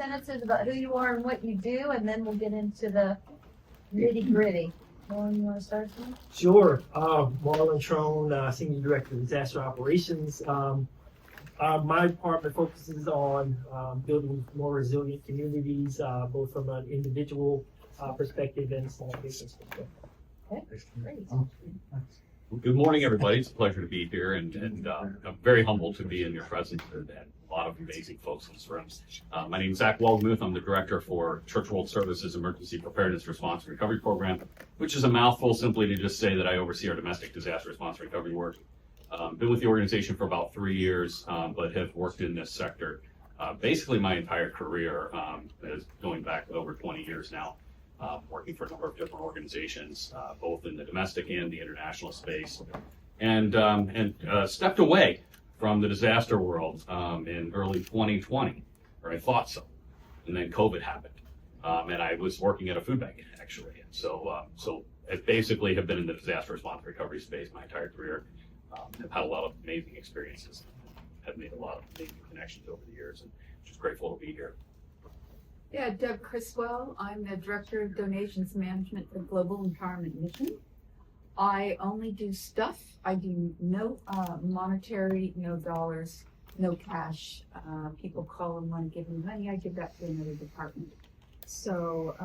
sentences about who you are and what you do, and then we'll get into the nitty gritty. Marlon, you want to start? Sure. Marlon Trone, Senior Director of Disaster Operations. My department focuses on building more resilient communities, both from an individual perspective and small business perspective. Okay, great. Good morning, everybody. It's a pleasure to be here, and I'm very humbled to be in your presence and a lot of amazing folks in this room. My name is Zach Waldmuth. I'm the Director for Church World Services Emergency Preparedness Response and Recovery Program, which is a mouthful simply to just say that I oversee our domestic disaster response and recovery work. Been with the organization for about 3 years, but have worked in this sector basically my entire career, is going back over 20 years now. Working for a number of different organizations, both in the domestic and the international space, and stepped away from the disaster world in early 2020, or I thought so, and then COVID happened, and I was working at a food bank actually, and so I basically have been in the disaster response and recovery space my entire career. Have had a lot of amazing experiences, have made a lot of amazing connections over the years, and just grateful to be here. Yeah, Deb Criswell. I'm the Director of Donations Management for Global Empowerment Mission. I only do stuff. I do no monetary, no dollars, no cash. People call and want to give me money. I give that to another department. So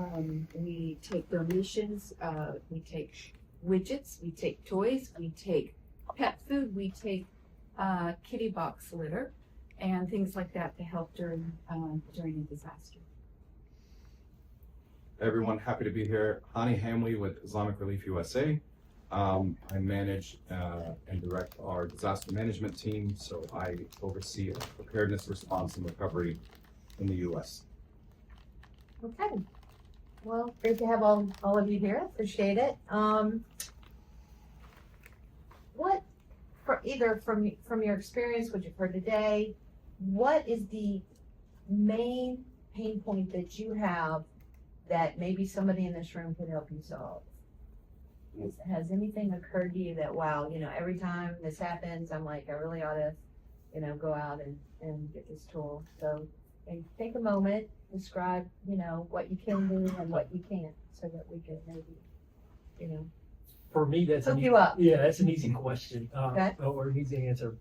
we take donations, we take widgets, we take toys, we take pet food, we take kitty box litter, and things like that to help during a disaster. Everyone, happy to be here. Hani Hamli with Islamic Relief USA. I manage and direct our disaster management team, so I oversee preparedness, response, and recovery in the U.S. Okay. Well, great to have all of you here. Appreciate it. What, either from your experience, what you've heard today, what is the main pain point that you have that maybe somebody in this room could help you solve? Has anything occurred to you that, wow, every time this happens, I'm like, I really ought to, go out and get this tool. So take a moment, describe, what you can do and what you can't, so that we can maybe, For me, that's hook you up. Yeah, that's an easy question, Okay. or an easy answer.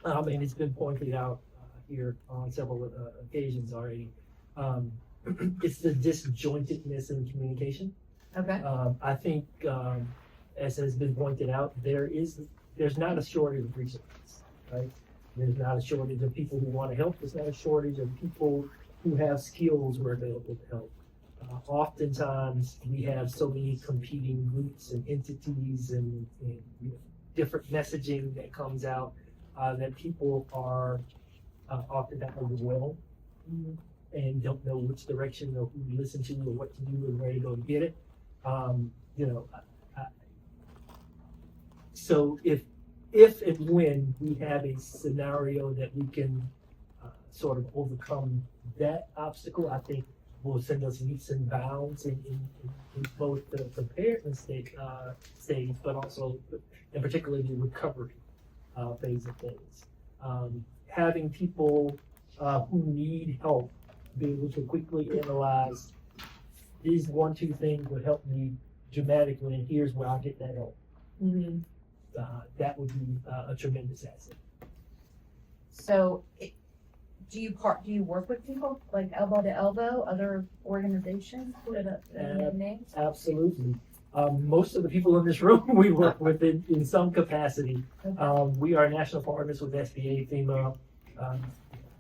And it's been pointed out here on several occasions already. It's the disjointedness in communication. Okay. I think, as has been pointed out, there's not a shortage of resources, right? There's not a shortage of people who want to help. There's not a shortage of people who have skills who are available to help. Oftentimes, we have so many competing groups and entities and different messaging that comes out that people are oftentimes overwhelmed. Mm-hmm. And don't know which direction or who to listen to or what to do and where to go to get it. So if and when we have a scenario that we can sort of overcome that obstacle, I think will send us leaps and bounds in both the preparedness stage, but also, and particularly the recovery phase of things. Having people who need help be able to quickly analyze these 1-2 things would help me dramatically, and here's where I'll get that help. Mm-hmm. That would be a tremendous asset. So, do you work with people like elbow to elbow, other organizations that have names? Absolutely. Most of the people in this room we work with in some capacity. Okay. We are national partners with SBA, FEMA,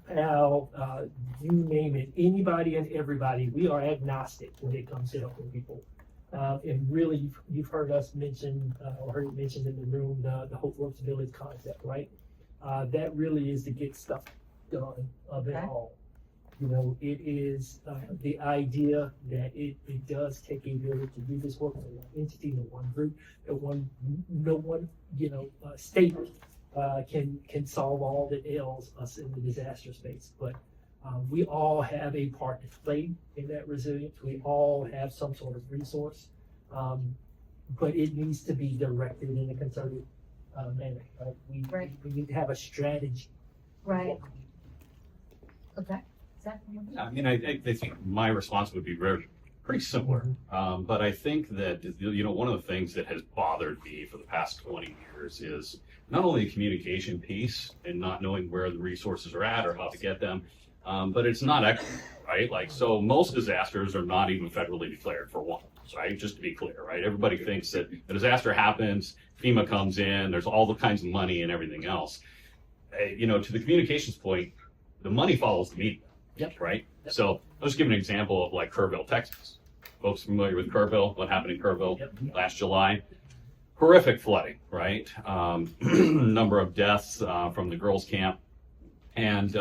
Paal, you name it, anybody and everybody. We are agnostic when it comes to helping people. And really, you've heard us mention, or heard it mentioned in the room, the Hope Works Village concept, right? That really is to get stuff done of it all. It is the idea that it does take a village to do this work, no one entity, no one group, no one state can solve all that ails us in the disaster space. But we all have a part to play in that resilience. We all have some sort of resource, but it needs to be directed in a concerted manner. Right? We need to have a strategy. Right. Okay. Zach? I mean, I think my response would be pretty similar. But I think that, one of the things that has bothered me for the past 20 years is not only the communication piece and not knowing where the resources are at or how to get them, but it's not equitable, right? Like, so most disasters are not even federally declared, for one, right? Just to be clear, right? Everybody thinks that a disaster happens, FEMA comes in, there's all the kinds of money and everything else. To the communications point, the money follows the media. Yep. Right? So I'll just give an example of like Kerrville, Texas. Folks familiar with Kerrville? What happened in Kerrville last July? Horrific flooding, right? Number of deaths from the girls' camp. And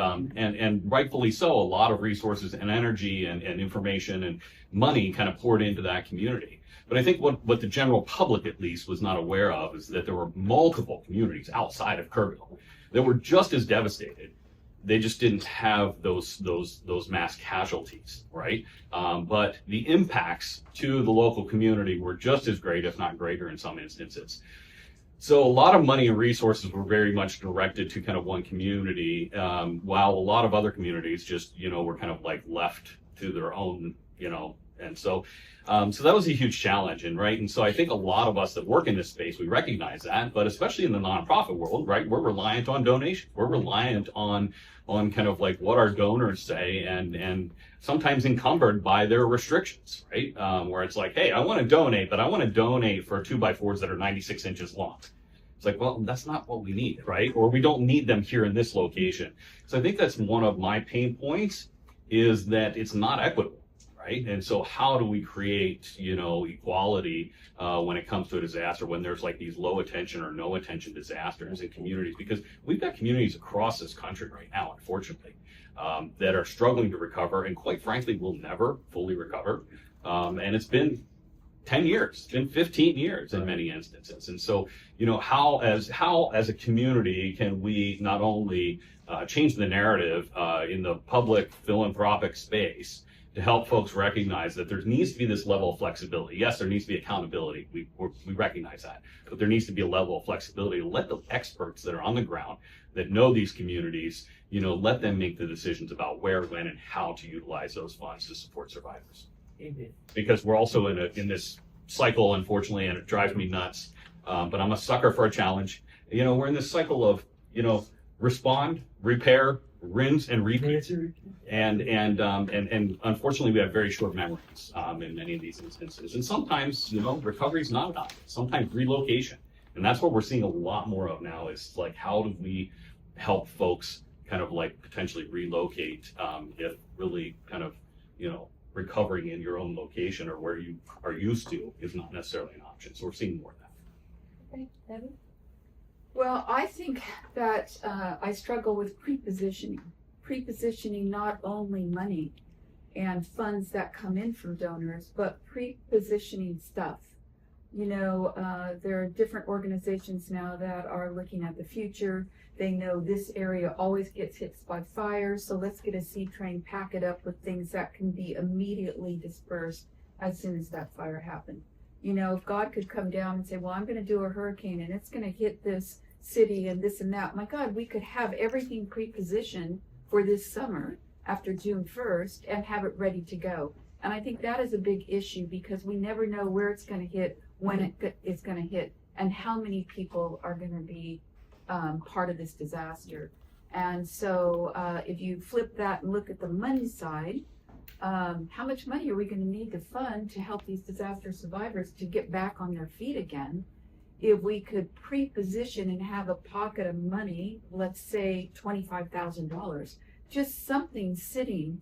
rightfully so, a lot of resources and energy and information and money kind of poured into that community. But I think what the general public at least was not aware of is that there were multiple communities outside of Kerrville that were just as devastated. They just didn't have those mass casualties, right? But the impacts to the local community were just as great, if not greater in some instances. So a lot of money and resources were very much directed to kind of one community, while a lot of other communities just, were kind of like left to their own, and so that was a huge challenge, and so I think a lot of us that work in this space, we recognize that, but especially in the nonprofit world, right, we're reliant on donations. We're reliant on kind of like what our donors say, and sometimes encumbered by their restrictions, right? Where it's like, hey, I want to donate, but I want to donate for 2x4s that are 96 inches long. It's like, well, that's not what we need, right? Or we don't need them here in this location. So I think that's one of my pain points, is that it's not equitable. Right? And so how do we create, equality when it comes to a disaster, when there's like these low attention or no attention disasters in communities? Because we've got communities across this country right now, unfortunately, that are struggling to recover, and quite frankly, will never fully recover. And it's been 10 years, it's been 15 years in many instances. And so, how as a community can we not only change the narrative in the public philanthropic space, to help folks recognize that there needs to be this level of flexibility. Yes, there needs to be accountability. We recognize that. But there needs to be a level of flexibility to let the experts that are on the ground, that know these communities, let them make the decisions about where, when, and how to utilize those funds to support survivors. Amen. Because we're also in this cycle, unfortunately, and it drives me nuts. But I'm a sucker for a challenge. We're in this cycle of, respond, repair, rinse, and repeat. And unfortunately, we have very short memories in many of these instances. And sometimes, recovery is not an option. Sometimes relocation, and that's what we're seeing a lot more of now. Is like, how do we help folks kind of like potentially relocate if really kind of recovering in your own location or where you are used to is not necessarily an option. So we're seeing more of that. Okay, Debbie? Well, I think that I struggle with pre-positioning not only money and funds that come in from donors, but pre-positioning stuff. There are different organizations now that are looking at the future. They know this area always gets hit by fire, so let's get a seed train, pack it up with things that can be immediately dispersed as soon as that fire happened. If God could come down and say, well, I'm going to do a hurricane and it's going to hit this city and this and that, my God, we could have everything pre-positioned for this summer after June 1st and have it ready to go. And I think that is a big issue, because we never know where it's going to hit, when it's going to hit, and how many people are going to be part of this disaster. And so if you flip that and look at the money side, how much money are we going to need to fund to help these disaster survivors to get back on their feet again? If we could pre-position and have a pocket of money, let's say $25,000, just something sitting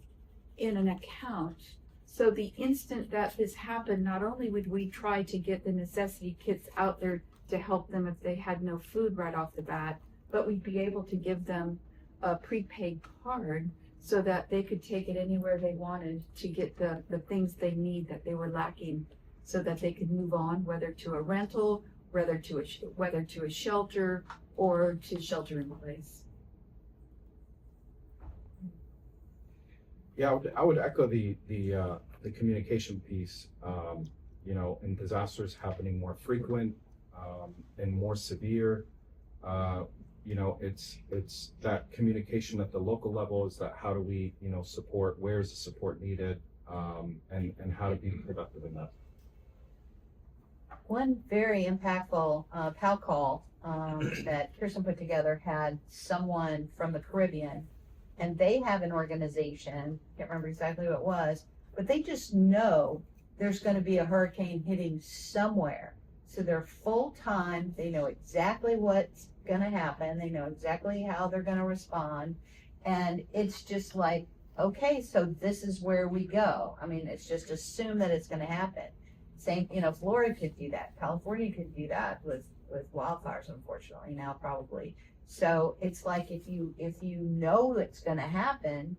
in an account, so the instant that this happened, not only would we try to get the necessity kits out there to help them if they had no food right off the bat, but we'd be able to give them a prepaid card so that they could take it anywhere they wanted to get the things they need that they were lacking, so that they could move on, whether to a rental, whether to a shelter, or to shelter in place. Yeah, I would echo the communication piece. In disasters happening more frequent and more severe, it's that communication at the local level. Is that how do we, support, where is the support needed, and how to be productive in that. One very impactful Paal call that Kirsten put together had someone from the Caribbean, and they have an organization, can't remember exactly what it was, but they just know there's going to be a hurricane hitting somewhere. So they're full time, they know exactly what's going to happen, they know exactly how they're going to respond, and it's just like, okay, so this is where we go. I mean, it's just assume that it's going to happen. Same, Florida could do that. California could do that with wildfires, unfortunately, now probably. So it's like if you know it's going to happen,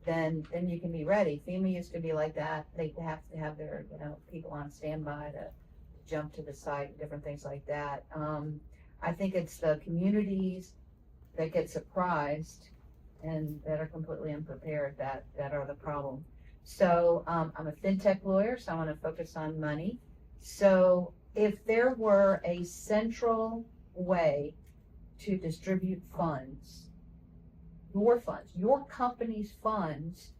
then you can be ready. FEMA used to be like that. They have to have their people on standby to jump to the site, different things like that. I think it's the communities that get surprised and that are completely unprepared that are the problem. So I'm a fintech lawyer, so I want to focus on money. So if there were a central way to distribute funds, your company's funds,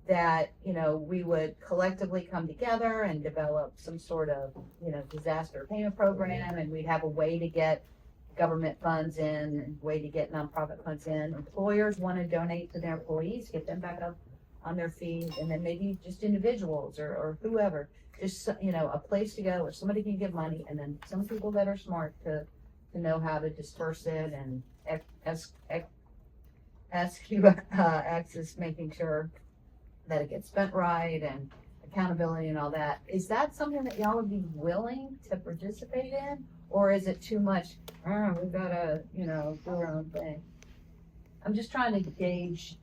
that we would collectively come together and develop some sort of disaster payment program, and we'd have a way to get government funds in and way to get nonprofit funds in. Employers want to donate to their employees, get them back up on their feet, and then maybe just individuals or whoever, just a place to go where somebody can give money, and then some people that are smart to know how to disperse it, and SQX is making sure that it gets spent right, and accountability and all that. Is that something that y'all would be willing to participate in, or is it too much? We've got to do our own thing. I'm just trying to gauge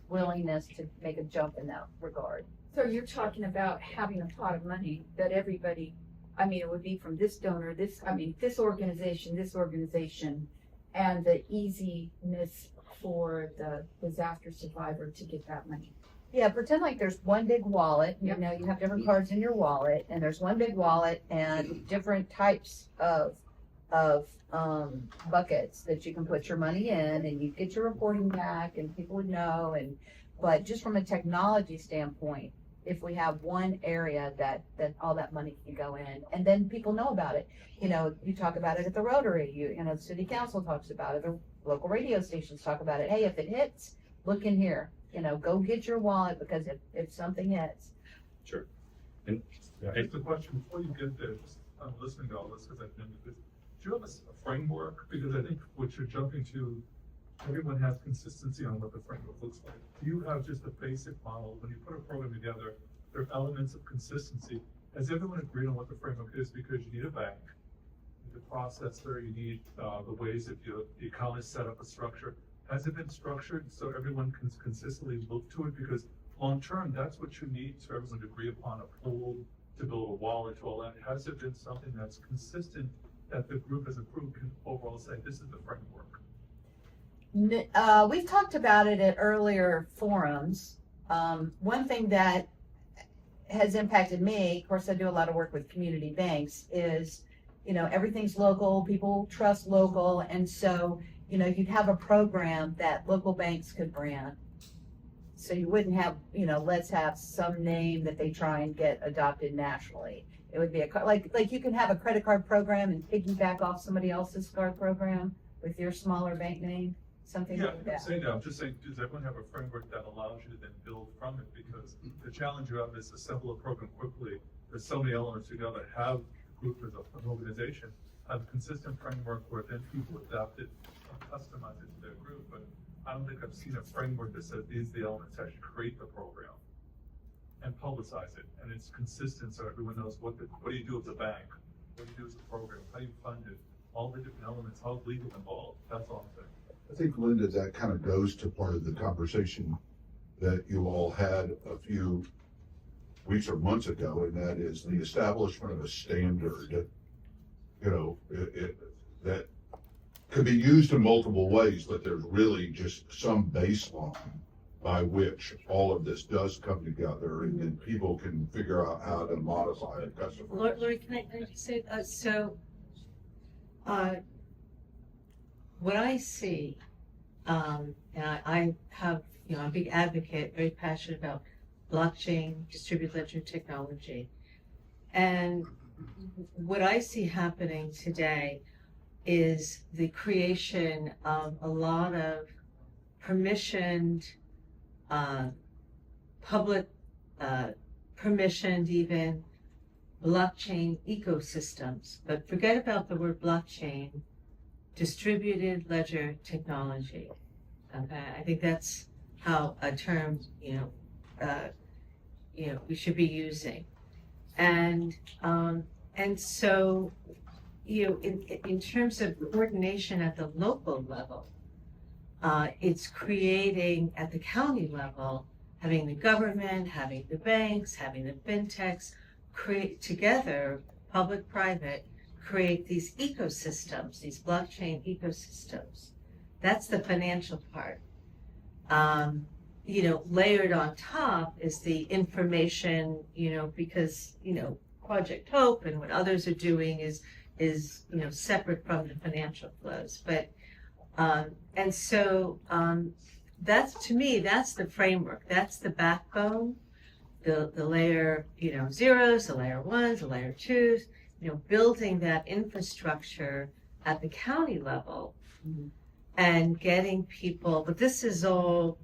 willingness to make a jump in that regard. So you're talking about having a pot of money that everybody, it would be from this donor, this organization, and the easiness for the disaster survivor to get that money. Yeah, pretend like there's one big wallet. Yep. You have different cards in your wallet, and there's one big wallet and different types of buckets that you can put your money in, and you get your reporting back, and people would know. But just from a technology standpoint, if we have one area that all that money can go in, and then people know about it. You talk about it at the Rotary. The city council talks about it. The local radio stations talk about it. Hey, if it hits, look in here. Go get your wallet, because if something hits. Sure. Just a question before you get there. I'm listening to all this because I've been to this. Do you have a framework? Because I think what you're jumping to, everyone has consistency on what the framework looks like. Do you have just a basic model? When you put a program together, there are elements of consistency. Has everyone agreed on what the framework is? Because you need a bank, you need a processor, you need the ways that the account is set up, a structure. Has it been structured so everyone can consistently look to it? Because long term, that's what you need to everyone to agree upon a pool, to build a wallet, to all that. Has it been something that's consistent that the group as a group can overall say, this is the framework? We've talked about it at earlier forums. One thing that has impacted me, of course I do a lot of work with community banks, is everything's local, people trust local, and so you'd have a program that local banks could brand. So you wouldn't have, let's have some name that they try and get adopted nationally. It would be like you can have a credit card program and piggyback off somebody else's card program with your smaller bank name, something like I'm that. saying that. I'm just saying, does everyone have a framework that allows you to then build from it? Because the challenge you have is assemble a program quickly. There's so many elements you got to have a group as an organization, have a consistent framework where then people adopt it and customize it to their group. But I don't think I've seen a framework that says these are the elements that should create the program and publicize it, and it's consistent so everyone knows what do you do as a bank, what do you do as a program, how you fund it, all the different elements, how legal involved. That's all I'm saying. I think, Linda, that kind of goes to part of the conversation that you all had a few weeks or months ago, and that is the establishment of a standard, that could be used in multiple ways, but there's really just some baseline by which all of this does come together, and then people can figure out how to modify it. Lori, can I just say, what I see, and I have, you know, I'm a big advocate, very passionate about blockchain, distributed ledger technology. And what I see happening today is the creation of a lot of permissioned, public, permissioned even blockchain ecosystems. But forget about the word blockchain, distributed ledger technology. Okay, I think that's how a term, we should be using. And so, in terms of coordination at the local level, it's creating at the county level, having the government, having the banks, having the fintechs create together, public, private, create these ecosystems, these blockchain ecosystems. That's the financial part. Layered on top is the information, because, Project Hope and what others are doing is separate from the financial flows. But, that's, to me, that's the framework. That's the backbone, the layer, zeros, the layer ones, the layer twos, building that infrastructure at the county level and getting people, but this is all,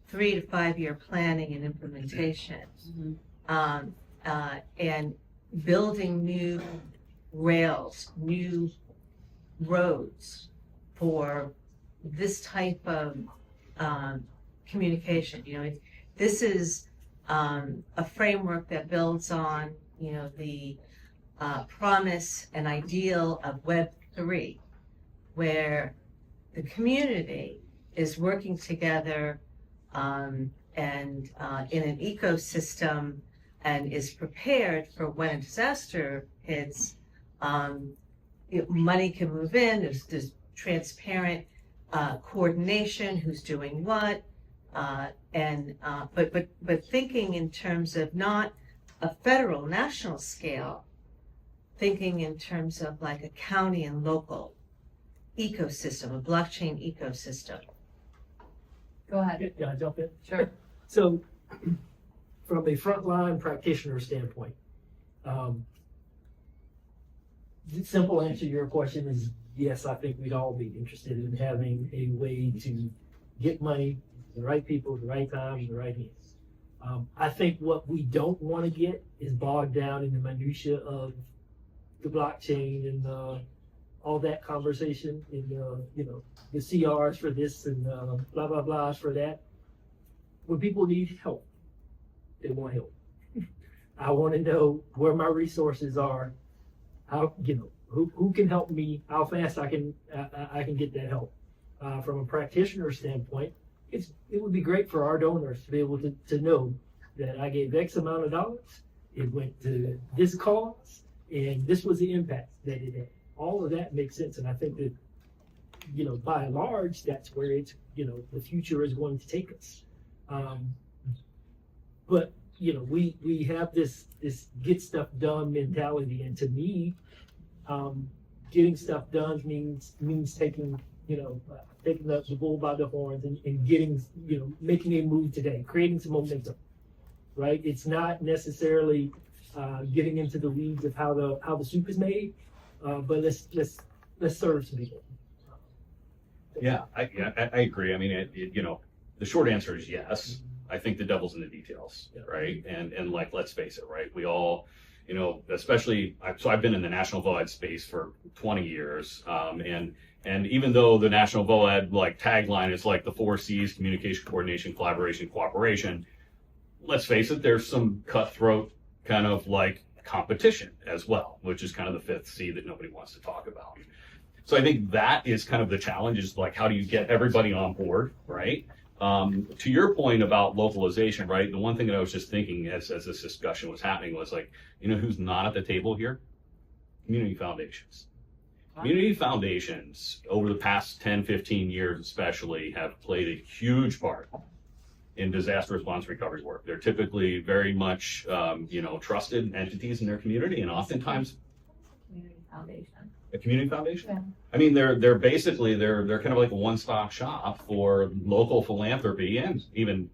3 to 5 year planning and implementation, and building new rails, new roads for this type of communication. This is a framework that builds on, the promise and ideal of Web3, where the community is working together and in an ecosystem and is prepared for when a disaster hits. Money can move in. There's transparent coordination, who's doing what, but thinking in terms of not a federal, national scale, thinking in terms of like a county and local ecosystem, a blockchain ecosystem. Go ahead. Can I jump in? Sure. So, from a frontline practitioner standpoint, the simple answer to your question is yes, I think we'd all be interested in having a way to get money to the right people, the right time, in the right hands. I think what we don't want to get is bogged down in the minutia of the blockchain and all that conversation and the CRs for this and blah blah blahs for that. When people need help, they want help. I want to know where my resources are, how who can help me, how fast I can get that help. From a practitioner standpoint, it would be great for our donors to be able to know that I gave X amount of dollars, it went to this cause, and this was the impact that it had. All of that makes sense, and I think that, by and large, that's where it's, the future is going to take us. But we have this get stuff done mentality, and to me, getting stuff done means taking the bull by the horns and getting, making a move today, creating some momentum, right? It's not necessarily getting into the weeds of how the soup is made, but let's serve some people. Yeah, I agree. I mean, the short answer is yes. I think the devil's in the details, right? And like, let's face it, right? We all, especially, so I've been in the national VOAD space for 20 years, and even though the national VOAD tagline is like the 4 C's: communication, coordination, collaboration, cooperation. Let's face it, there's some cutthroat kind of competition as well, which is kind of the 5th C that nobody wants to talk about. So I think that is kind of the challenge, is how do you get everybody on board, right? To your point about localization, right? The one thing that I was just thinking as this discussion was happening was who's not at the table here? Community foundations. Community foundations over the past 10, 15 years especially have played a huge part in disaster response recovery work. They're typically very much, trusted entities in their community, and oftentimes, Community foundation. A community foundation? Yeah. I mean, they're basically, they're kind of like a one-stop shop for local philanthropy and even,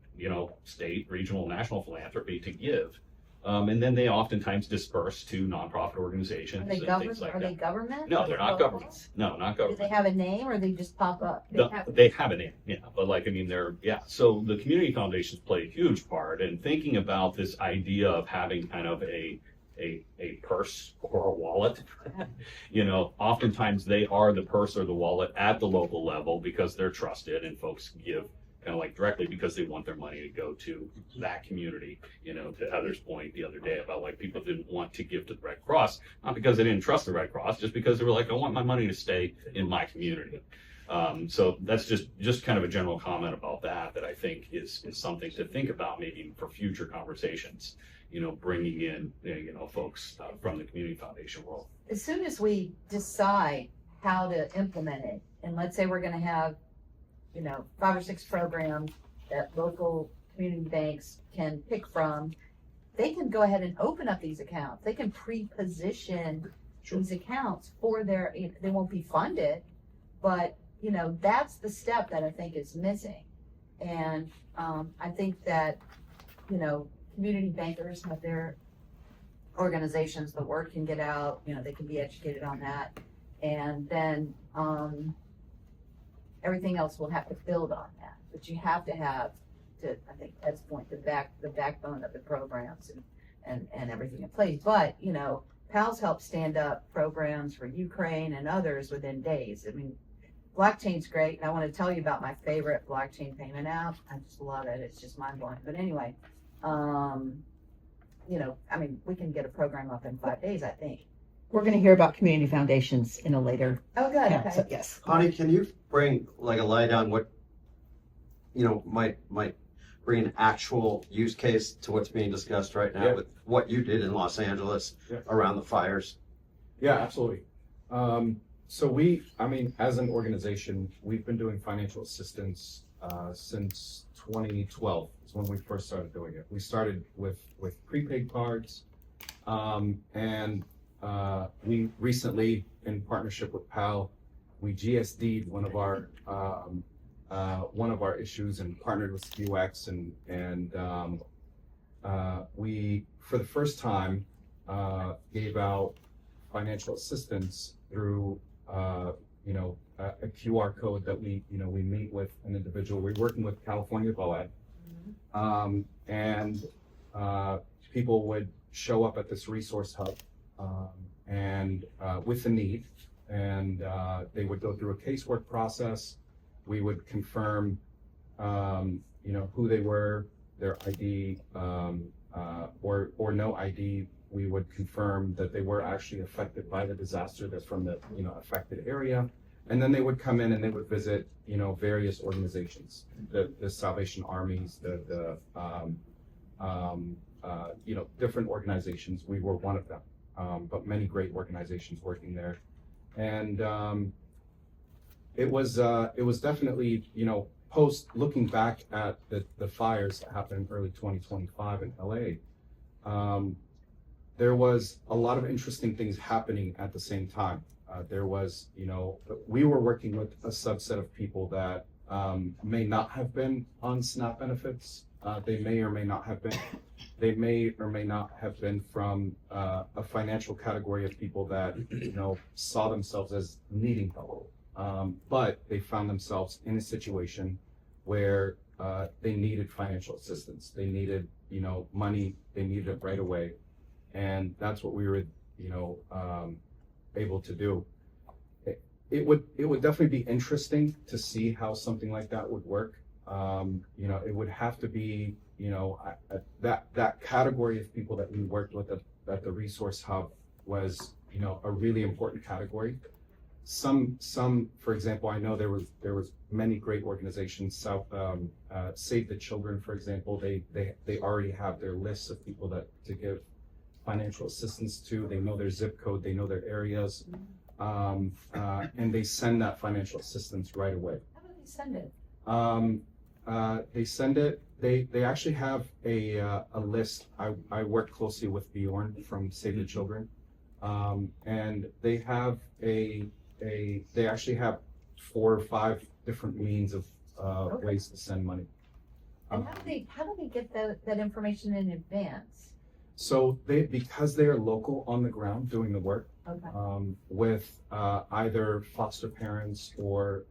state, regional, national philanthropy to give. And then they oftentimes disperse to nonprofit organizations Are they and government? things like Are they that. government? No, Are they're they not local? government. No, not Do government. they have a name or they just pop up? They have a name, yeah, but so the community foundations play a huge part in thinking about this idea of having kind of a purse or a wallet. Oftentimes they are the purse or the wallet at the local level because they're trusted and folks give kind of like directly because they want their money to go to that community. To Heather's point the other day about like people didn't want to give to the Red Cross, not because they didn't trust the Red Cross, just because they were like, I want my money to stay in my community. So that's just kind of a general comment about that I think is something to think about maybe for future conversations, bringing in, folks from the community foundation world. As soon as we decide how to implement it, and let's say we're gonna have, 5 or 6 programs that local community banks can pick from, they can go ahead and open up these accounts. They can pre-position these accounts for they won't be funded, but, that's the step that I think is missing. And I think that, community bankers have their organizations, the word can get out, they can be educated on that. And then everything else will have to build on that. But you have to have, I think Ed's point, the backbone of the programs and everything in place. But, Paal's helped stand up programs for Ukraine and others within days. I mean, blockchain's great, and I want to tell you about my favorite blockchain payment app. I just love it. It's just mind blowing. But anyway, we can get a program up in 5 days, I think. We're going to hear about community foundations in a later Oh, good. Okay. so, yes. Connie, can you bring like a light on what, might bring an actual use case to what's being discussed right now with what you did in Los Angeles around the fires? Yeah, absolutely. So as an organization, we've been doing financial assistance since 2012 is when we first started doing it. We started with prepaid cards, and we recently, in partnership with Paal, we GSD'd one of our issues and partnered with UX, and we, for the first time, gave out financial assistance through a QR code that we meet with an individual. We're working with California BOAD, and people would show up at this resource hub and with a need, and they would go through a casework process. We would confirm, who they were, their ID, or no ID. We would confirm that they were actually affected by the disaster that's from the affected area, and then they would come in and they would visit various organizations, the Salvation Armies, the different organizations. We were one of them, but many great organizations working there, and it was definitely looking back at the fires that happened in early 2025 in LA. There was a lot of interesting things happening at the same time. We were working with a subset of people that may not have been on SNAP benefits. They may or may not have been. They may or may not have been from a financial category of people that saw themselves as needing help, but they found themselves in a situation where they needed financial assistance. They needed money. They needed it right away. And that's what we were, able to do. It would definitely be interesting to see how something like that would work. It would have to be, that category of people that we worked with at the resource hub was, a really important category. Some, for example, I know there was many great organizations. Save the Children, for example, they already have their lists of people to give financial assistance to. They know their zip code, they know their areas, and they send that financial assistance right away. How do they send it? They send it. They actually have a list. I work closely with Bjorn from Save the Children. And they have they actually have 4 or 5 different means of Okay. ways to send money. And how do they get that information in advance? So because they are local on the ground doing the work, Okay. with either foster parents or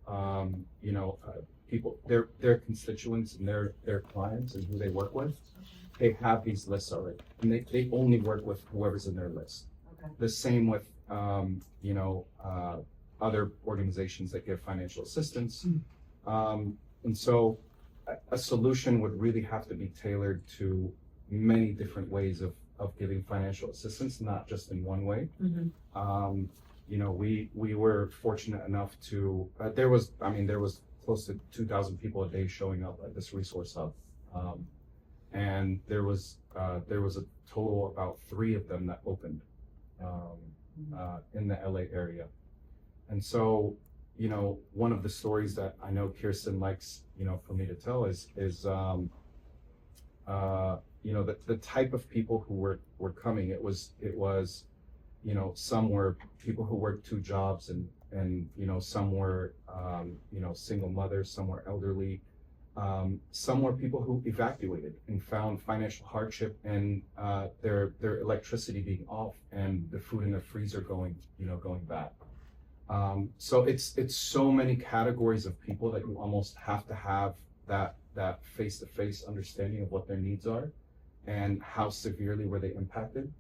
people, their constituents and their clients and who they work with, they have these lists already, and they only work with whoever's in their list. Okay. The same with other organizations that give financial assistance, and so a solution would really have to be tailored to many different ways of giving financial assistance, not just in one way. Mhm. We were fortunate enough to, there was close to 2,000 people a day showing up at this resource hub. And there was a total about 3 of them that opened in the LA area. And so, one of the stories that I know Kirsten likes, for me to tell is the type of people who were coming. It was some were people who worked 2 jobs, and some were single mothers, some were elderly, some were people who evacuated and found financial hardship, and their electricity being off and the food in their freezer going bad. So it's so many categories of people that you almost have to have that face-to-face understanding of what their needs are and how severely were they impacted,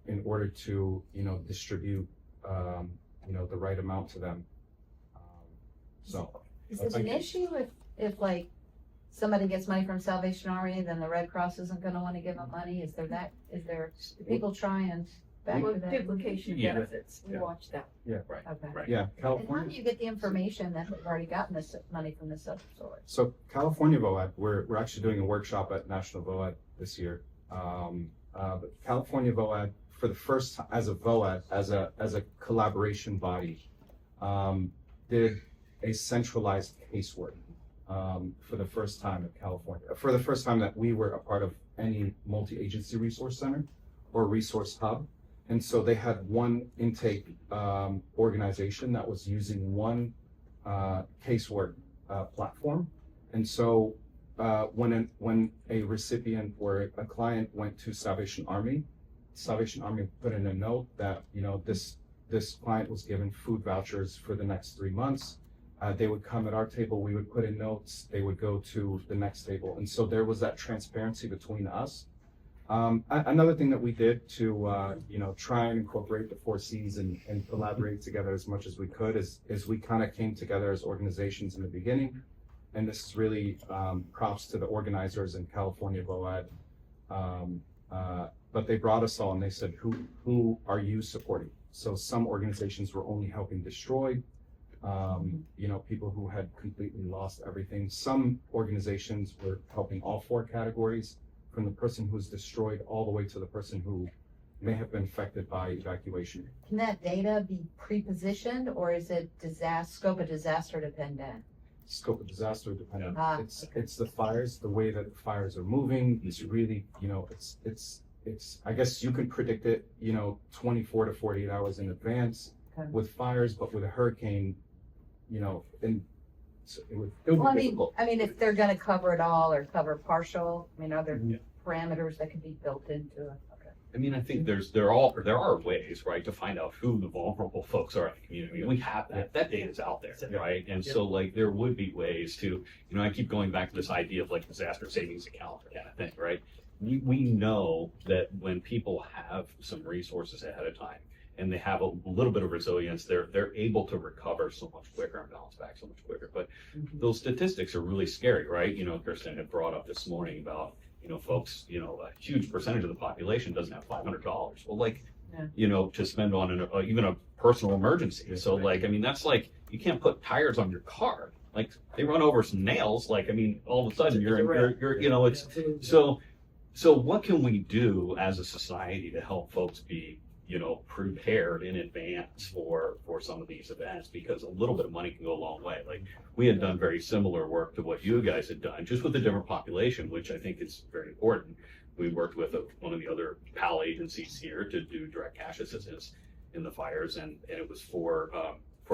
in order to distribute the right amount to them. Is it an issue if like somebody gets money from Salvation Army, then the Red Cross isn't going to want to give them money? Do people try and back Well, to that? duplication Yeah. benefits, we Yeah. watch that. Okay. Right. Yeah, And how California. do you get the information that they've already gotten this money from this other source? So California VOAD, we're actually doing a workshop at National VOAD this year. But California VOAD, for the first time as a VOAD, as a collaboration body, did a centralized casework for the first time in California. For the first time that we were a part of any multi-agency resource center or resource hub. And so they had one intake organization that was using one casework platform. And so when a recipient or a client went to Salvation Army put in a note that this client was given food vouchers for the next 3 months. They would come at our table, we would put in notes, they would go to the next table. And so there was that transparency between us. Another thing that we did to try and incorporate the 4 C's and collaborate together as much as we could is we kind of came together as organizations in the beginning. And this is really props to the organizers in California VOAD. But they brought us all and they said, who are you supporting? So some organizations were only helping destroy, people who had completely lost everything. Some organizations were helping all 4 categories, from the person who's destroyed all the way to the person who may have been affected by evacuation. Can that data be pre-positioned, or is it scope of disaster dependent? Scope of disaster dependent. Ah, It's the fires, the way that the fires are moving. It's really, it's I guess you can predict it, 24 to 48 hours in advance Okay. with fires, but with a hurricane, so it would Well, be difficult. I mean, if they're gonna cover it all or cover partial, are there Yeah. parameters that can be built into it? Okay. I mean, I think there are ways, right, to find out who the vulnerable folks are in the community. We have that data's out there, right? And so like there would be ways to, I keep going back to this idea of like disaster savings account kind of thing, right? We know that when people have some resources ahead of time and they have a little bit of resilience, they're able to recover so much quicker and bounce back so much quicker. But those statistics are really scary, right? Kristen had brought up this morning about, folks, a huge percentage of the population doesn't have $500. Well, to spend on even a personal emergency. So that's like, you can't put tires on your car. Like they run over some nails. All of a sudden so what can we do as a society to help folks be, prepared in advance for some of these events? Because a little bit of money can go a long way. Like we had done very similar work to what you guys had done, just with a different population, which I think is very important. we worked with one of the other Paal agencies here to do direct cash assistance in the fires, and it was for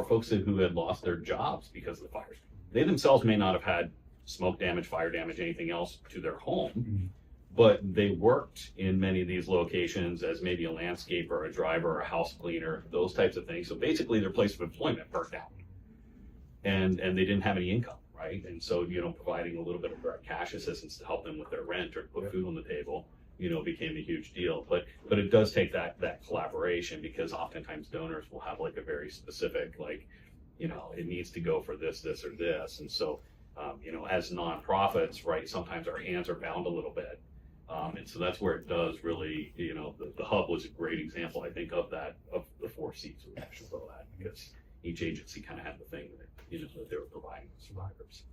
folks who had lost their jobs because of the fires. They themselves may not have had smoke damage, fire damage, anything else to their home, but they worked in many of these locations as maybe a landscaper, a driver, a house cleaner, those types of things. So basically their place of employment burnt out, and they didn't have any income, right? And so, providing a little bit of direct cash assistance to help them with their rent or put food on the table, became a huge deal. But it does take that collaboration, because oftentimes donors will have like a very specific, like, it needs to go for this, this, or this. And so, as nonprofits, right, sometimes our hands are bound a little bit. And so that's where it does really, the hub was a great example, I think, of that, of the 4 C's we actually go at, because each agency kind of had the thing that, that they were providing to survivors.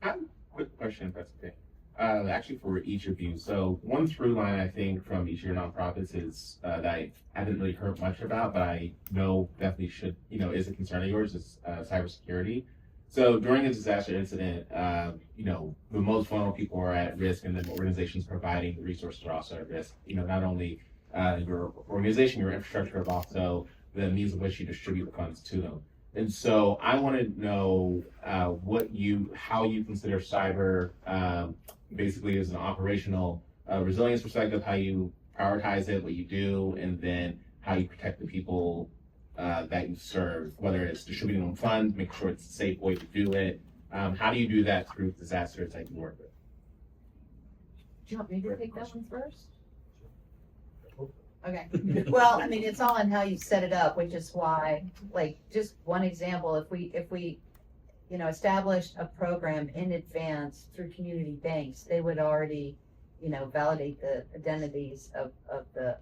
Quick question, if that's okay. Actually for each of you. So one through line, I think, from each of your nonprofits is that I haven't really heard much about, but I know definitely should, is a concern of yours, is cybersecurity. So during a disaster incident, the most vulnerable people are at risk, and then organizations providing the resources are also at risk. Not only your organization, your infrastructure, but also the means of which you distribute the funds to them. And so I want to know how you consider cyber basically as an operational resilience perspective, how you prioritize it, what you do, and then how you protect the people that you serve, whether it's distributing them funds, make sure it's a safe way to do it. How do you do that through disasters that you work with? Do you want me to take that one first? Okay, well, I mean, it's all in how you set it up, which is why, like, just one example, if we established a program in advance through community banks, they would already, validate the identities of the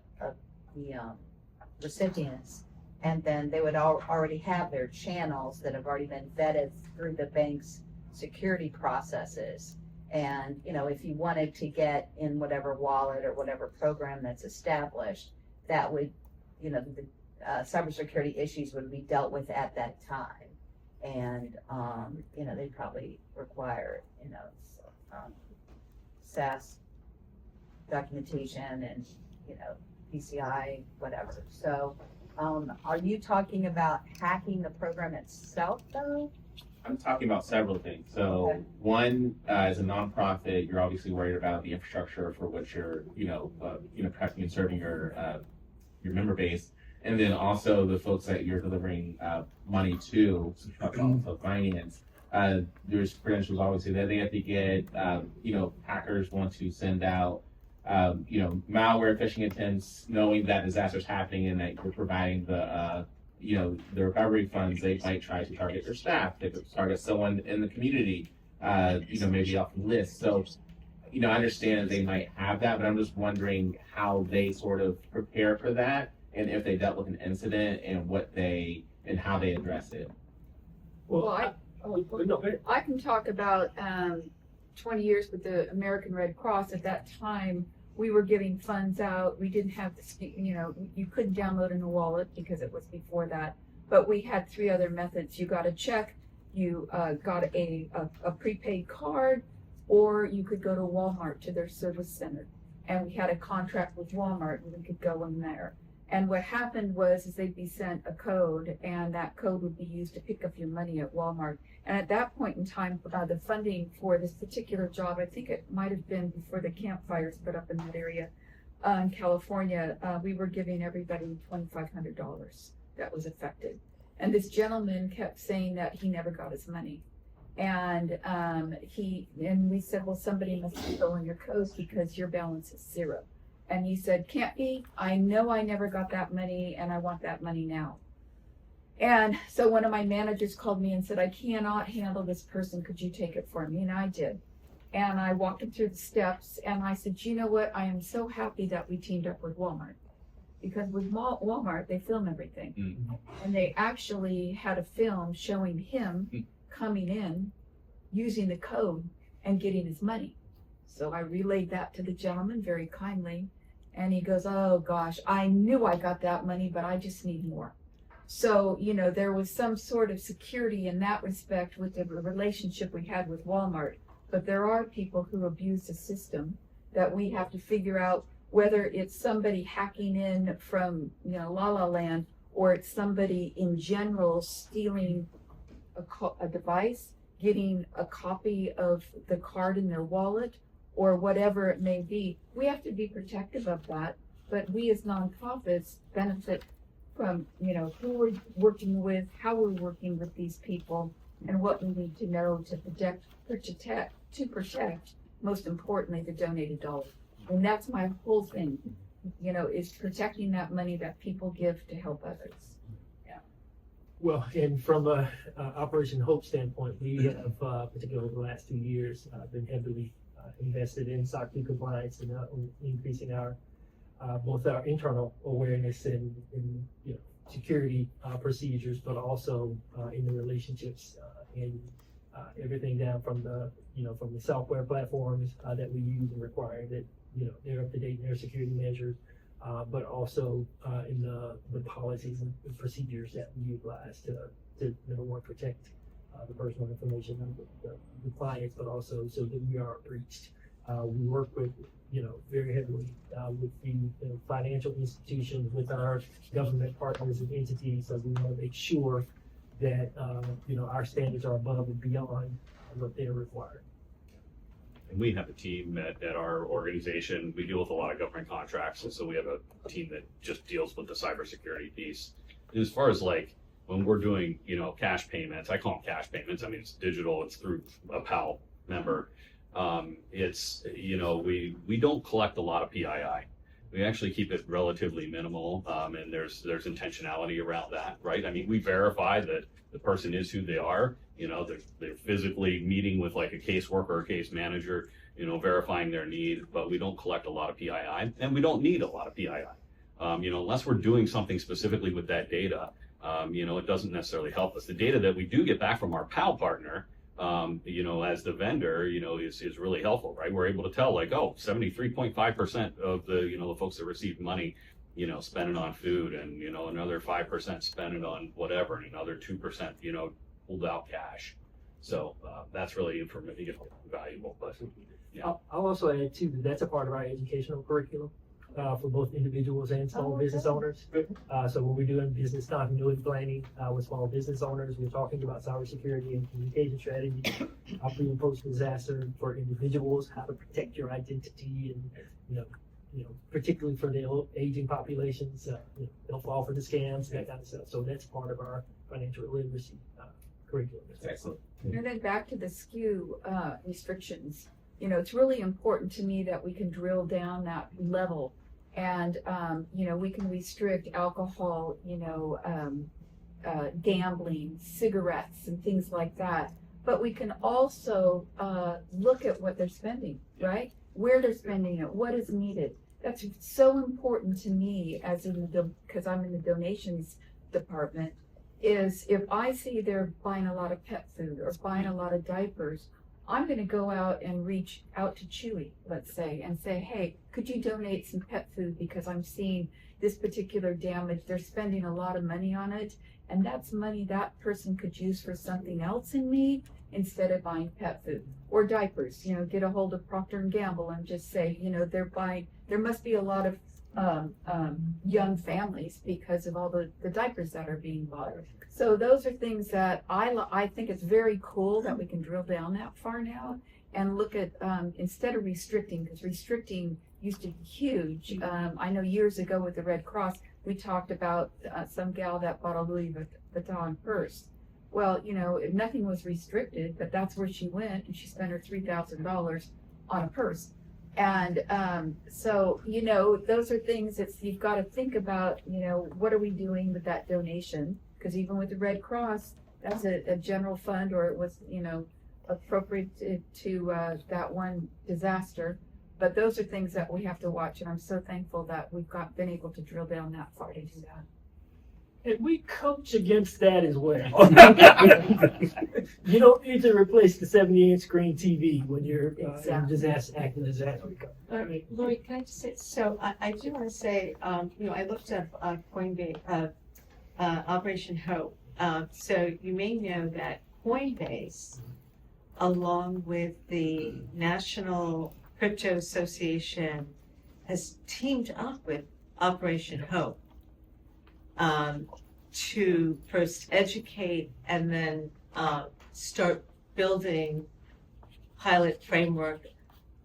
recipients. And then they would already have their channels that have already been vetted through the bank's security processes. And, if you wanted to get in whatever wallet or whatever program that's established, that would, the cybersecurity issues would be dealt with at that time. And, they probably require, SAS documentation and, PCI, whatever. So, are you talking about hacking the program itself, though? I'm talking about several things. So Okay. one, as a nonprofit, you're obviously worried about the infrastructure for which you're, protecting and serving your member base, and then also the folks that you're delivering money to, so finance. There's credentials obviously that they have to get. Hackers want to send out, malware, phishing attempts, knowing that disaster's happening and that you're providing the recovery funds. They might try to target your staff. They could target someone in the community, maybe off the list. So, I understand they might have that, but I'm just wondering how they sort of prepare for that, and if they dealt with an incident and how they address it. Well, Well, I can talk about 20 years with the American Red Cross. At that time, we were giving funds out. We didn't have this, you couldn't download in a wallet because it was before that. But we had 3 other methods. You got a check, you got a prepaid card, or you could go to Walmart to their service center. And we had a contract with Walmart, and we could go in there. And what happened was they'd be sent a code, and that code would be used to pick up your money at Walmart. And at that point in time, the funding for this particular job, I think it might have been before the campfires put up in that area in California, we were giving everybody $2,500 that was affected. And this gentleman kept saying that he never got his money. And we said, well, somebody must be stolen your code because your balance is 0. And he said, can't be. I know I never got that money, and I want that money now. And so one of my managers called me and said, I cannot handle this person. Could you take it for me? And I did. And I walked him through the steps, and I said, you know what? I am so happy that we teamed up with Walmart. Because with Walmart, they film everything. Mm-hmm. And they actually had a film showing him coming in, using the code, and getting his money. So I relayed that to the gentleman very kindly, and he goes, oh gosh, I knew I got that money, but I just need more. So, there was some sort of security in that respect with the relationship we had with Walmart, but there are people who abuse the system that we have to figure out whether it's somebody hacking in from, La La Land, or it's somebody in general stealing a device, getting a copy of the card in their wallet, or whatever it may be. We have to be protective of that, but we as nonprofits benefit from, who we're working with, how we're working with these people, and what we need to know to protect, most importantly, the donated dollar. And that's my whole thing, is protecting that money that people give to help others. Well, and from a Operation Hope standpoint, we have, particularly over the last 2 years, been heavily invested in SOC 2 compliance and increasing our both our internal awareness and security procedures, but also in the relationships and everything down from the from the software platforms that we use and require that they're up to date in their security measures, but also in the policies and procedures that we utilize to number one, protect the personal information of the clients, but also so that we aren't breached. We work with very heavily with the financial institutions, with our government partners and entities, so we want to make sure that our standards are above and beyond what they're required. And we have a team at our organization. We deal with a lot of government contracts, and so we have a team that just deals with the cybersecurity piece. And as far as like when we're doing, cash payments, I call them cash payments. I mean, it's digital. It's through a Paal member. It's we don't collect a lot of PII. We actually keep it relatively minimal, and there's intentionality around that, right? I mean, we verify that the person is who they are. They're physically meeting with like a caseworker or a case manager, verifying their need, but we don't collect a lot of PII, and we don't need a lot of PII. Unless we're doing something specifically with that data, it doesn't necessarily help us. The data that we do get back from our PAL partner, as the vendor, is really helpful, right? We're able to tell 73.5% of the folks that received money, spend it on food, and, another 5% spend it on whatever, and another 2%, pulled out cash. So, that's really valuable, but yeah. I'll also add too, that's a part of our educational curriculum. For both individuals and small business owners. So when we're doing business continuity planning with small business owners, we're talking about cybersecurity and communication strategy, pre and post disaster for individuals, how to protect your identity, and particularly for the aging populations, don't fall for the scams, that kind of stuff. So that's part of our financial literacy curriculum. Excellent. And then back to the SKU restrictions. It's really important to me that we can drill down that level. And, we can restrict alcohol, gambling, cigarettes, and things like that. But we can also look at what they're spending, right? Where they're spending it, what is needed. That's so important to me because I'm in the donations department, is if I see they're buying a lot of pet food or buying a lot of diapers, I'm going to go out and reach out to Chewy, let's say, and say, hey, could you donate some pet food because I'm seeing this particular damage. They're spending a lot of money on it, and that's money that person could use for something else in need instead of buying pet food or diapers. Get a hold of Procter & Gamble and just say, there must be a lot of young families because of all the diapers that are being bought. So those are things that I think it's very cool that we can drill down that far now and look at instead of restricting, because restricting used to be huge. I know years ago with the Red Cross, we talked about some gal that bought a Louis Vuitton purse. Well, nothing was restricted, but that's where she went, and she spent her $3,000 on a purse. And so, those are things that you've got to think about, what are we doing with that donation? Because even with the Red Cross, that's a general fund, or it was, appropriate to that one disaster. But those are things that we have to watch, and I'm so thankful that we've been able to drill down that far to do that. And we coach against that as well. You don't need to replace the 70-inch screen TV when you're in disaster recovery. Lori, can I just say, so I do want to say, I looked up Coinbase, Operation Hope. So you may know that Coinbase, along with the National Crypto Association has teamed up with Operation Hope to first educate and then start building pilot framework.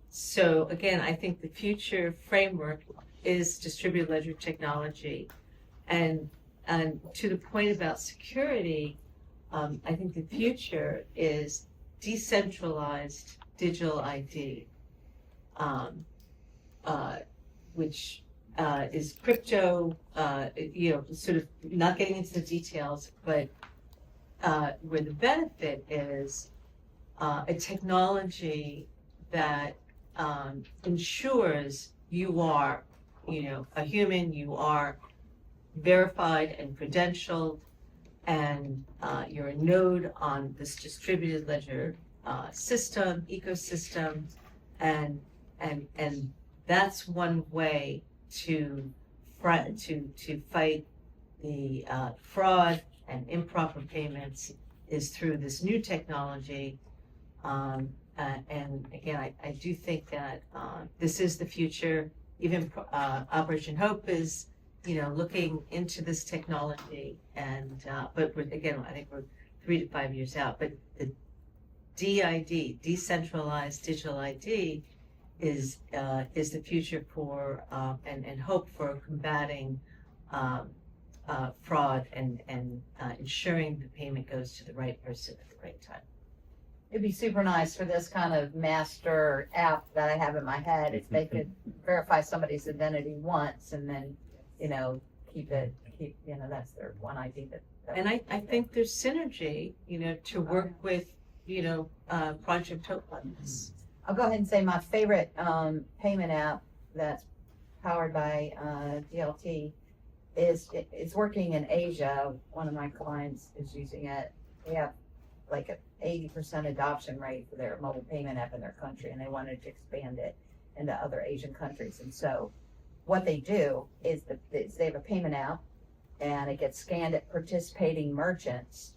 So again, I think the future framework is distributed ledger technology. And to the point about security, I think the future is decentralized digital ID, which is crypto, sort of not getting into the details, but where the benefit is a technology that ensures you are, a human, you are verified and credentialed, and you're a node on this distributed ledger ecosystem, and that's one way to fight the fraud and improper payments is through this new technology. And again, I do think that this is the future. Even Operation Hope is, looking into this technology, and but again, I think we're 3 to 5 years out. But the DID, decentralized digital ID, is the future for and hope for combating fraud and ensuring the payment goes to the right person at the right time. It'd be super nice for this kind of master app that I have in my head if they could verify somebody's identity once and then, keep that's their one ID that. And I think there's synergy, to work with, Project Hope on this. I'll go ahead and say my favorite payment app that's powered by DLT it's working in Asia. One of my clients is using it. They have like a 80% adoption rate for their mobile payment app in their country, and they wanted to expand it into other Asian countries. And so what they do is they have a payment app, and it gets scanned at participating merchants,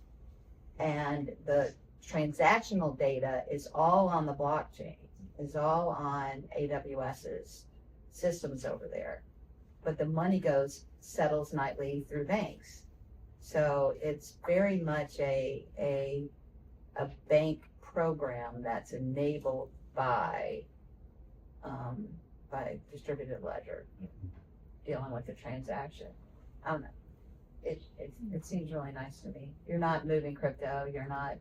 and the transactional data is all on the blockchain, is all on AWS's systems over there. But the money settles nightly through banks. So it's very much a bank program that's enabled by distributed ledger, dealing with the transaction. I don't know. It seems really nice to me. You're not moving crypto. You're not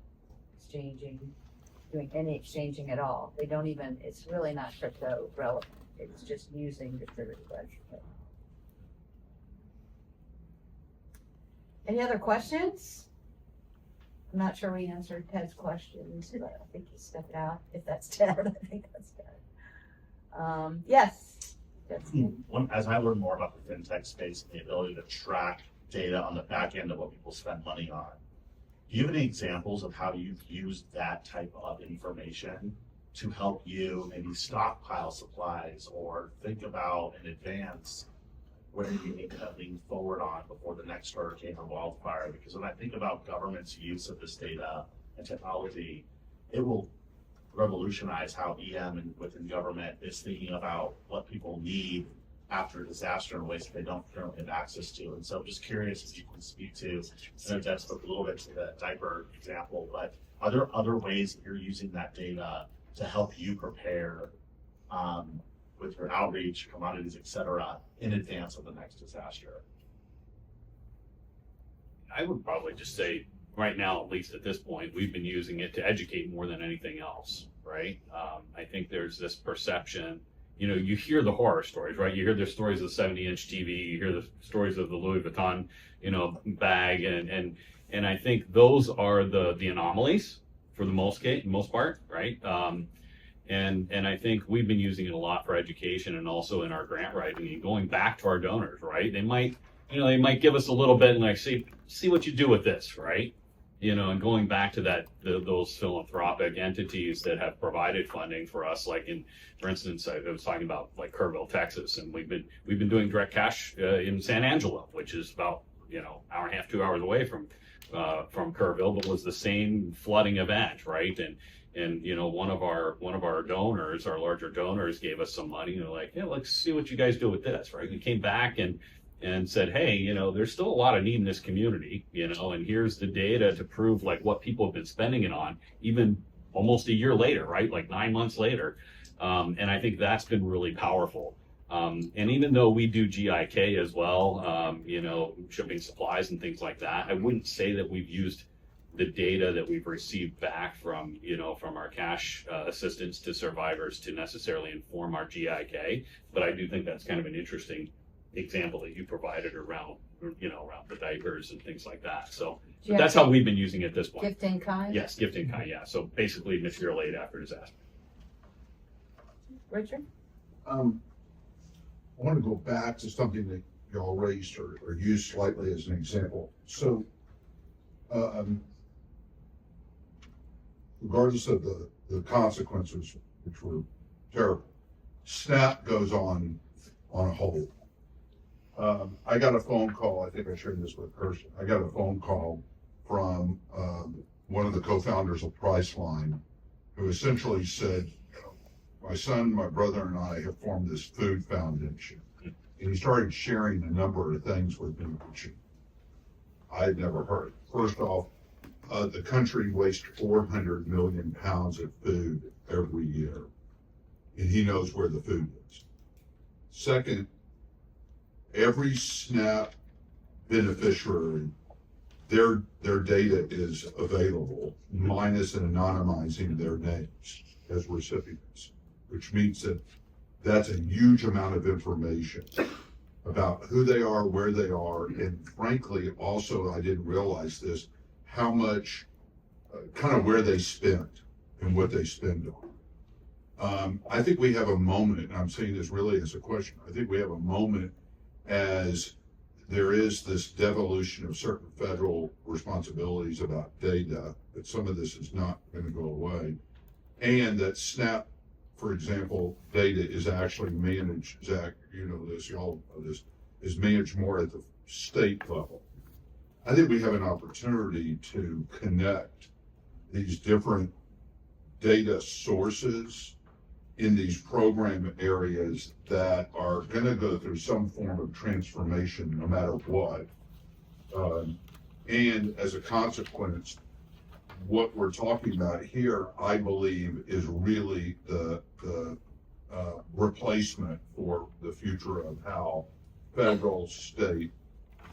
doing any exchanging at all. They don't even. It's really not crypto relevant. It's just using distributed ledger. Any other questions? I'm not sure we answered Ted's questions, but I think he stepped out. If that's Ted, I think that's Ted. Yes. As I learn more about the fintech space and the ability to track data on the back end of what people spend money on, do you have any examples of how you've used that type of information to help you maybe stockpile supplies or think about in advance where you need to lean forward on before the next hurricane or wildfire? Because when I think about government's use of this data and technology, it will revolutionize how EM and within government is thinking about what people need after a disaster in ways that they don't currently have access to. And so I'm just curious if you can speak to, I know Deb spoke a little bit to the diaper example, but are there other ways that you're using that data to help you prepare with your outreach, commodities, et cetera, in advance of the next disaster? I would probably just say, right now, at least at this point, we've been using it to educate more than anything else, right? I think there's this perception, you hear the horror stories, right? You hear the stories of the 70-inch TV, you hear the stories of the Louis Vuitton, bag, and I think those are the anomalies for the most part, right? And I think we've been using it a lot for education and also in our grant writing and going back to our donors, right? They might give us a little bit and like, see what you do with this, right? And going back to those philanthropic entities that have provided funding for us, like for instance, I was talking about like Kerrville, Texas, and we've been doing direct cash in San Angelo, which is about, hour and a half, 2 hours away from from Kerrville, but was the same flooding event, right? And you know, one of our donors, our larger donors, gave us some money. And they're like, yeah, let's see what you guys do with this, right? We came back and said, hey, you know, there's still a lot of need in this community, you know, and here's the data to prove like what people have been spending it on, even almost a year later, right? Like 9 months later. And I think that's been really powerful. And even though we do GIK as well, you know, shipping supplies and things like that, I wouldn't say that we've used the data that we've received back from, you know, from our cash assistance to survivors to necessarily inform our GIK. But I do think that's kind of an interesting example that you provided around, you know, around the diapers and things like that. So but that's how we've been using it at this point. Gift in kind? Yes, gift in kind, yeah. So basically material aid after disaster. Richard? I want to go back to something that y'all raised or used slightly as an example. So, regardless of the consequences, which were terrible, SNAP goes on a hold. I got a phone call, I think I shared this with Kirsten. I got a phone call from one of the co-founders of Priceline, who essentially said, my son, my brother, and I have formed this food foundation. And he started sharing a number of things with me, which I had never heard. First off, the country wastes 400 million pounds of food every year, and he knows where the food is. Second, every SNAP beneficiary, their data is available, minus and anonymizing their names as recipients, which means that that's a huge amount of information about who they are, where they are, and frankly, also, I didn't realize this, how much, kind of where they spend and what they spend on. I think we have a moment, and I'm saying this really as a question, I think we have a moment as there is this devolution of certain federal responsibilities about data, that some of this is not going to go away, and that SNAP, for example, data is actually managed, Zach, you know this, y'all know this, is managed more at the state level. I think we have an opportunity to connect these different data sources in these program areas that are going to go through some form of transformation no matter what. And as a consequence, what we're talking about here, I believe, is really the replacement for the future of how federal, state,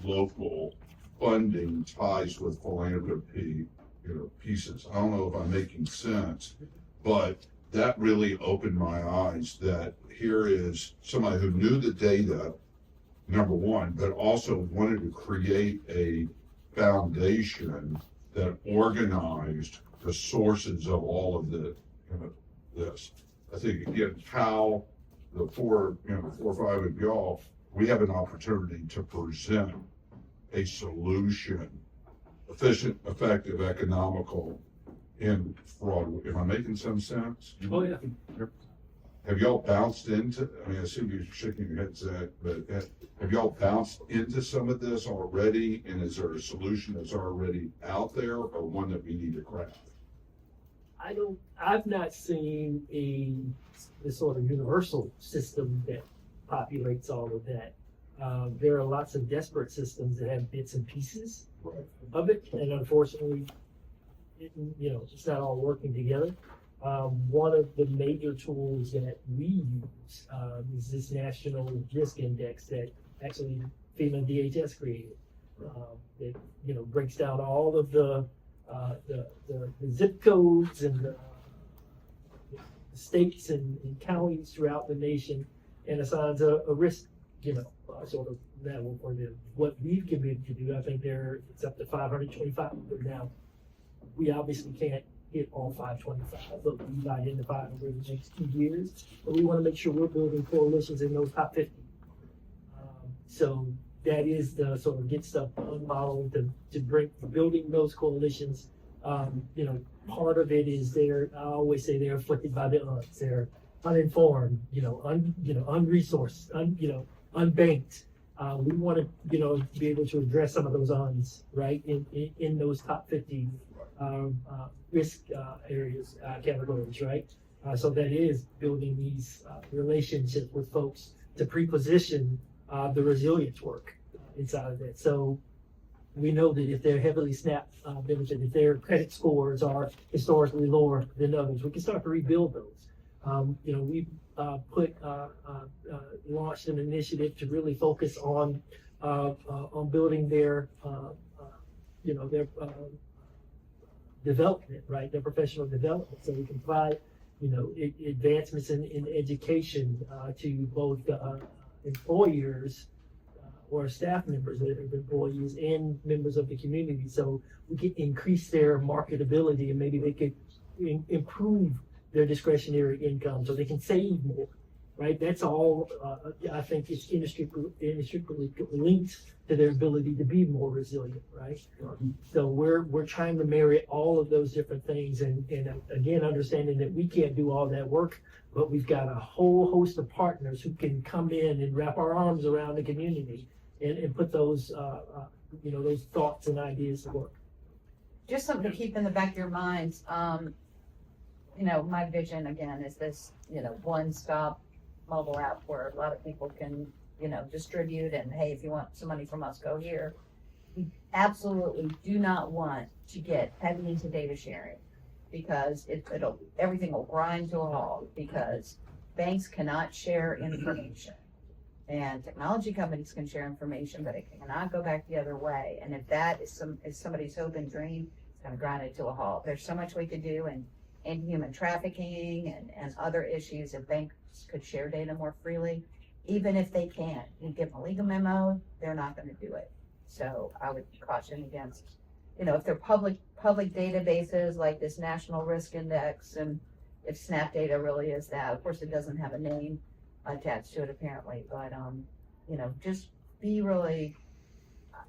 local funding ties with philanthropy, you know, pieces. I don't know if I'm making sense, but that really opened my eyes that here is somebody who knew the data, number one, but also wanted to create a foundation that organized the sources of all of the, you know, this. I think again, how the four or five of y'all, we have an opportunity to present a solution, efficient, effective, economical, and fraud. Am I making some sense? Oh, yeah. Have y'all bounced into, I mean, I assume you're shaking your head, Zach, but have y'all bounced into some of this already? And is there a solution that's already out there or one that we need to craft? I've not seen this sort of universal system that populates all of that. There are lots of desperate systems that have bits and pieces of it, and unfortunately, it's not all working together. One of the major tools that we use is this national risk index that actually FEMA and DHS created. It breaks down all of the zip codes and the states and counties throughout the nation and assigns a risk, sort of level for them. What we've committed to do, I think it's up to 525 now. We obviously can't hit all 525, but we've identified over the next 2 years. But we want to make sure we're building coalitions in those top 50. So that is the sort of get stuff done model to bring building those coalitions. Part of it is I always say they're afflicted by the uns. They're uninformed, unresourced, unbanked. We want to, be able to address some of those uns, right, in those top 50 risk areas, categories, right? So that is building these relationships with folks to pre-position the resilience work inside of that. So we know that if they're heavily SNAP benefited, if their credit scores are historically lower than others, we can start to rebuild those. We launched an initiative to really focus on building their development, right? Their professional development, so we can provide, advancements in education to both employers or staff members that are employees and members of the community, so we can increase their marketability and maybe they could improve their discretionary income so they can save more, right? That's all, I think it's inextricably linked to their ability to be more resilient, right? So we're trying to marry all of those different things and again, understanding that we can't do all that work, but we've got a whole host of partners who can come in and wrap our arms around the community and put those, those thoughts and ideas to work. Just something to keep in the back of your minds. My vision again is this, one-stop mobile app where a lot of people can, distribute and hey, if you want some money from us, go here. We absolutely do not want to get heavy into data sharing because everything will grind to a halt because banks cannot share information. And technology companies can share information, but it cannot go back the other way. And if that is somebody's hope and dream, it's going to grind it to a halt. There's so much we could do in human trafficking and other issues. If banks could share data more freely, even if they can, you give them a legal memo, they're not going to do it. So I would caution against, if they're public databases like this National Risk Index, and if SNAP data really is that. Of course, it doesn't have a name attached to it apparently, but just be really.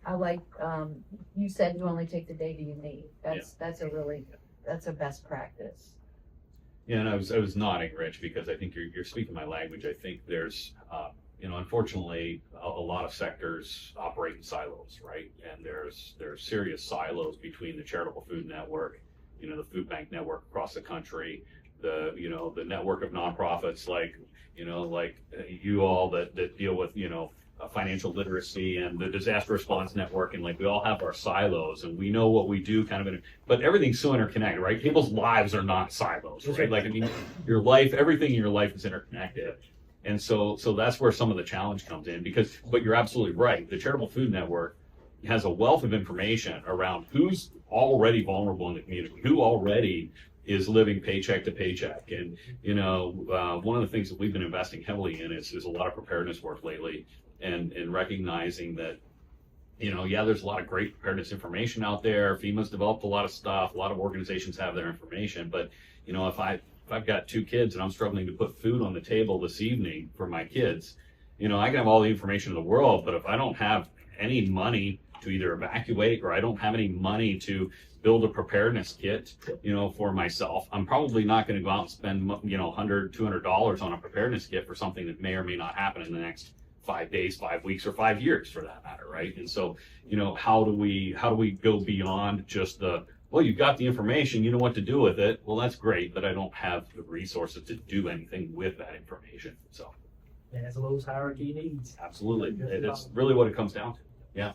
I like you said you only take the data you need. That's a best practice. Yeah, and I was nodding, Rich, because I think you're speaking my language. I think there's unfortunately a lot of sectors operate in silos, right? And there's serious silos between the charitable food network, the food bank network across the country, the network of nonprofits like you all that deal with financial literacy and the disaster response network, and we all have our silos and we know what we do but everything's so interconnected, right? People's lives are not silos, right? Your life, everything in your life is interconnected. And so that's where some of the challenge comes in but you're absolutely right. The charitable food network has a wealth of information around who's already vulnerable in the community, who already is living paycheck to paycheck. And, one of the things that we've been investing heavily in is a lot of preparedness work lately and recognizing that, there's a lot of great preparedness information out there. FEMA's developed a lot of stuff. A lot of organizations have their information. But, if I've got 2 kids and I'm struggling to put food on the table this evening for my kids, I can have all the information in the world, but if I don't have any money to either evacuate or I don't have any money to build a preparedness kit, for myself, I'm probably not going to go out and spend, $100, $200 on a preparedness kit for something that may or may not happen in the next 5 days, 5 weeks, or 5 years for that matter, right? And so, how do we go beyond just you've got the information, you know what to do with it. Well, that's great, but I don't have the resources to do anything with that information. So Maslow's hierarchy needs. Absolutely. That's really what it comes down to. Yeah.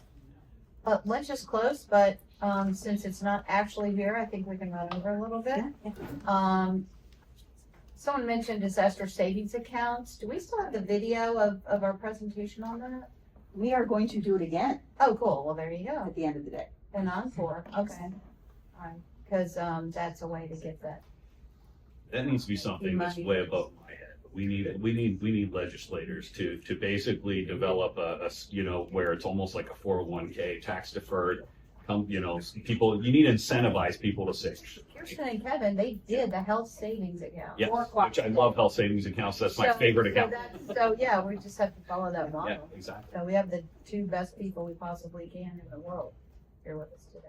Let's just close, but since it's not actually here, I think we can run over a little bit. Someone mentioned disaster savings accounts. Do we still have the video of our presentation on that? We are going to do it again Oh, cool. Well, there you go. at the end of the day. And encore. Okay. All right. Because that's a way to get that. That needs to be something that's way above my head. We need legislators to basically develop a where it's almost like a 401k tax deferred. People, you need to incentivize people to save. Kirsten and Kevin, they did the health savings account. Yeah, which I love health savings accounts. That's my favorite account. So yeah, we just have to follow that model. Yeah, exactly. So we have the 2 best people we possibly can in the world here with us today.